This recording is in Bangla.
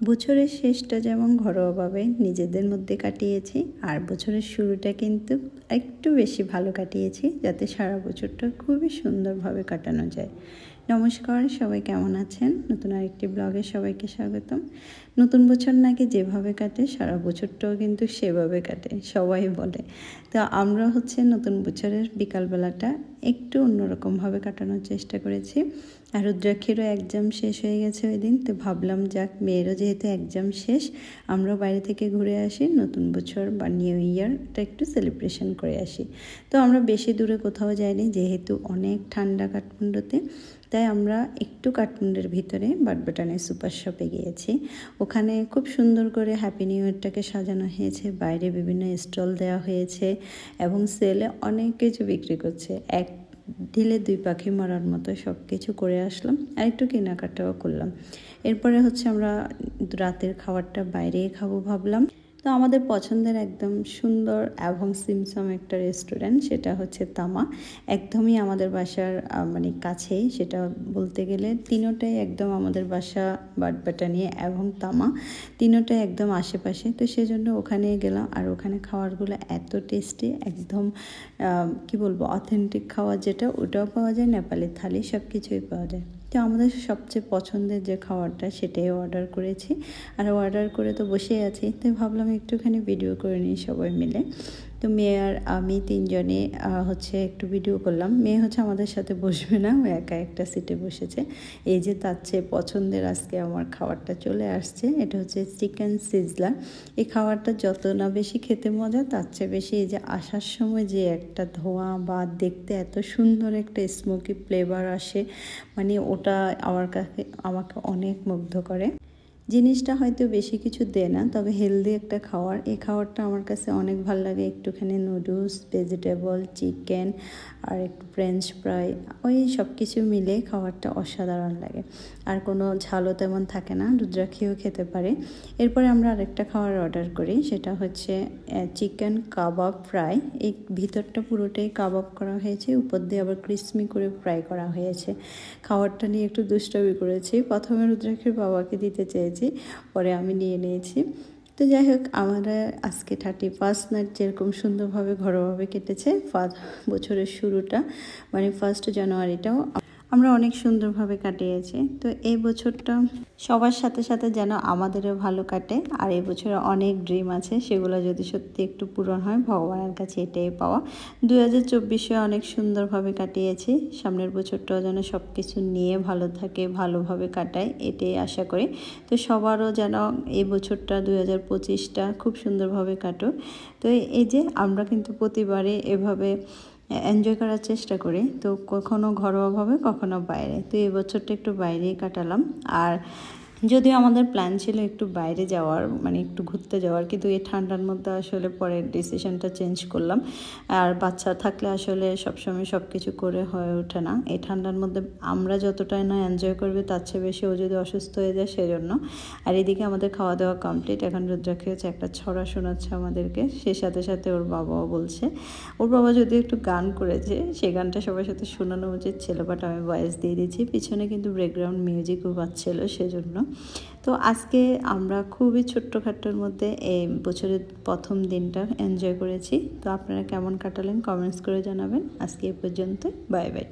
বছরের শেষটা যেমন ঘরোয়াভাবে নিজেদের মধ্যে কাটিয়েছি, আর বছরের শুরুটা কিন্তু একটু বেশি ভালো কাটিয়েছি, যাতে সারা বছরটা খুবই সুন্দরভাবে কাটানো যায়। নমস্কার, সবাই কেমন আছেন? নতুন আরেকটি ব্লগে সবাইকে স্বাগতম। নতুন বছর নাকি যেভাবে কাটে সারা বছরটাও কিন্তু সেভাবে কাটে, সবাই বলে। তো আমরা নতুন বছরের বিকালবেলাটা একটু অন্যরকমভাবে কাটানোর চেষ্টা করেছি। আর রুদ্রাক্ষেরও এক্সাম শেষ হয়ে গেছে ওই দিন, তো ভাবলাম যাক, মেয়েরও যেহেতু এক্সাম শেষ, আমরাও বাইরে থেকে ঘুরে আসি, নতুন বছর বা নিউ ইয়ারটা একটু সেলিব্রেশন করে আসি। তো আমরা বেশি দূরে কোথাও যাইনি, যেহেতু অনেক ঠান্ডা কাঠমান্ডুতে, তাই আমরা একটু কাঠমান্ডুর ভিতরে বাটবাটানের সুপার শপে গিয়েছি। ওখানে খুব সুন্দর করে হ্যাপি নিউ ইয়ারটাকে সাজানো হয়েছে, বাইরে বিভিন্ন স্টল দেওয়া হয়েছে এবং সেলে অনেক কিছু বিক্রি করছে। এক ঢিলে দুই পাখি মারার মতো সব কিছু করে আসলাম, আর একটু কেনাকাটাও করলাম। এরপরে আমরা রাতের খাবারটা বাইরেই খাবো ভাবলাম। তো আমাদের পছন্দের একদম সুন্দর এবং সিমসাম একটা রেস্টুরেন্ট, সেটা তামা। একদমই আমাদের বাসার কাছেই, সেটা বলতে গেলে তিনোটাই একদম আমাদের বাসা, বাটবাটানি এবং তামা তিনোটাই একদম আশেপাশে। তো সেজন্য ওখানে গেলাম, আর ওখানে খাবারগুলো এত টেস্টি, একদম কি বলবো, অথেন্টিক খাবার যেটা, ওটাও পাওয়া যায়, নেপালি থালি সব কিছুই পাওয়া যায়। তো আমাদের সবচেয়ে পছন্দের যে খাবারটা সেটাই অর্ডার করেছি, আর অর্ডার করে তো বসেই আছি, তাই ভাবলাম একটুখানি ভিডিও করে নিই সবাই মিলে। তো মেয়ে আর আমি তিনজনে একটু ভিডিও করলাম। মেয়ে আমাদের সাথে বসবে না, ও একা একটা সিটে বসেছে। এই যে তার চেয়ে পছন্দের আজকে আমার খাবারটা চলে আসছে, এটা চিকেন সিজলার। এই খাবারটা যত না বেশি খেতে মজা, তার চেয়ে বেশি এই যে আসার সময় যে একটা ধোঁয়া বা দেখতে এত সুন্দর একটা স্মোকি ফ্লেভার আসে, ওটা আমাকে অনেক মুগ্ধ করে। জিনিসটা হয়তো বেশি কিছু দেয় না, তবে হেলদি একটা খাবার। এই খাবারটা আমার কাছে অনেক ভালো লাগে। একটুখানি নুডলস, ভেজিটেবল, চিকেন আর একটু ফ্রেঞ্চ ফ্রাই, ওই সব কিছু মিলে খাবারটা অসাধারণ লাগে। আর কোনো ঝালও তেমন থাকে না, রুদ্রাক্ষীও খেতে পারে। এরপরে আমরা আরেকটা খাবার অর্ডার করি, সেটা চিকেন কাবাব ফ্রাই। এই ভিতরটা পুরোটাই কাবাব করা হয়েছে, উপর দিয়ে আবার ক্রিসপি করে ফ্রাই করা হয়েছে। খাবারটা নিয়ে একটু দুষ্টামি করেছি, প্রথমে রুদ্রাক্ষীর বাবাকে দিতে চেয়েছি, পরে আমি নিয়ে নিয়েছি। তো যাই হোক, আমরা আজকে 31st নাইট যেরকম সুন্দরভাবে ঘরোয়াভাবে কেটেছে, বছরের শুরুটা 1 জানুয়ারিটাও আমরা অনেক সুন্দরভাবে কাটিয়েছি। তো এই বছরটা সবার সাথে সাথে যেন আমাদেরও ভালো কাটে, আর এই বছরে অনেক ড্রিম আছে, সেগুলো যদি সত্যি একটু পূরণ হয়, ভগবানের কাছে এটাই পাওয়া। 2024-এ অনেক সুন্দরভাবে কাটিয়েছি, সামনের বছরটাও যেন সব কিছু নিয়ে ভালো থাকে, ভালোভাবে কাটায়, এটাই আশা করি। তো সবারও যেন এই বছরটা 2025টা খুব সুন্দরভাবে কাটুক। তো এই যে আমরা কিন্তু প্রতিবারে এভাবে এনজয় করার চেষ্টা করি, তো কখনো ঘরোয়াভাবে, কখনো বাইরে। তো এই বছরটা একটু বাইরেই কাটালাম। আর যদিও আমাদের প্ল্যান ছিল একটু বাইরে যাওয়ার, একটু ঘুরতে যাওয়ার, কিন্তু এই ঠান্ডার মধ্যে আসলে পরে ডিসিশনটা চেঞ্জ করলাম। আর বাচ্চা থাকলে আসলে সবসময় সব কিছু করে হয়ে ওঠে না। এই ঠান্ডার মধ্যে আমরা যতটাই না এনজয় করবে, তার চেয়ে বেশি ও যদি অসুস্থ হয়ে যায়, সেজন্য। আর এদিকে আমাদের খাওয়া দাওয়া কমপ্লিট, এখন রুদ্রাক্ষী একটা ছড়া শোনাচ্ছে আমাদেরকে, সে সাথে সাথে ওর বাবাও বলছে। ওর বাবা যদি একটু গান করেছে, সেই গানটা সবার সাথে শোনানো উচিত ছিল, বাট আমি ভয়েস দিয়ে দিয়েছি। পিছনে কিন্তু ব্যাকগ্রাউন্ড মিউজিকও বাজছিল, সেজন্য। তো আজকে আমরা খুবই ছোট্টখাট্টোর মধ্যে এই বছরের প্রথম দিনটা এনজয় করেছি। তো আপনারা কেমন কাটালেন কমেন্টস করে জানাবেন। আজকে এ পর্যন্ত, বাই বাই।